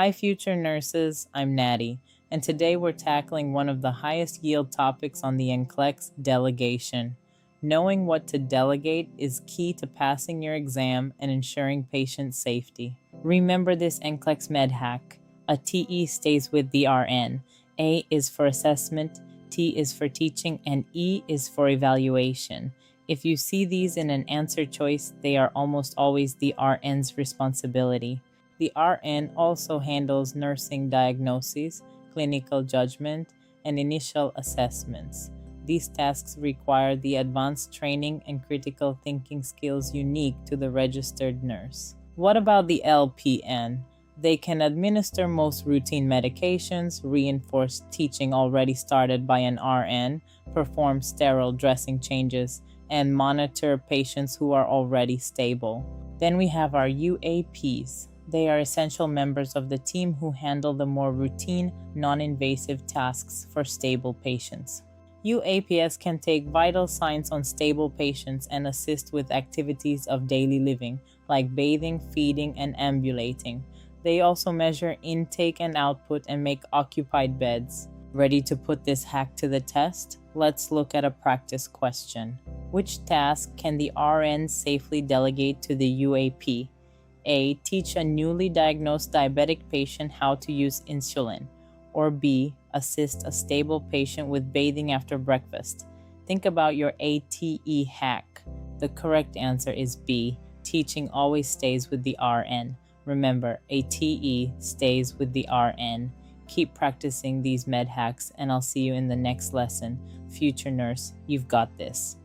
Hi, future nurses. I'm Natty, and today we're tackling one of the highest yield topics on the NCLEX, delegation. Knowing what to delegate is key to passing your exam and ensuring patient safety. Remember this NCLEX Med Hack. A TE stays with the RN. A is for assessment, T is for teaching, and E is for evaluation. If you see these in an answer choice, they are almost always the RN's responsibility. The RN also handles nursing diagnoses, clinical judgment, and initial assessments. These tasks require the advanced training and critical thinking skills unique to the registered nurse. What about the LPN? They can administer most routine medications, reinforce teaching already started by an RN, perform sterile dressing changes, and monitor patients who are already stable. Then we have our UAPs. They are essential members of the team who handle the more routine, non-invasive tasks for stable patients. UAPs can take vital signs on stable patients and assist with activities of daily living, like bathing, feeding, and ambulating. They also measure intake and output and make occupied beds. Ready to put this hack to the test? Let's look at a practice question. Which task can the RN safely delegate to the UAP? A. Teach a newly diagnosed diabetic patient how to use insulin. Or B. Assist a stable patient with bathing after breakfast. Think about your ATE hack. The correct answer is B. Teaching always stays with the RN. Remember, ATE stays with the RN. Keep practicing these med hacks, and I'll see you in the next lesson. Future nurse, you've got this.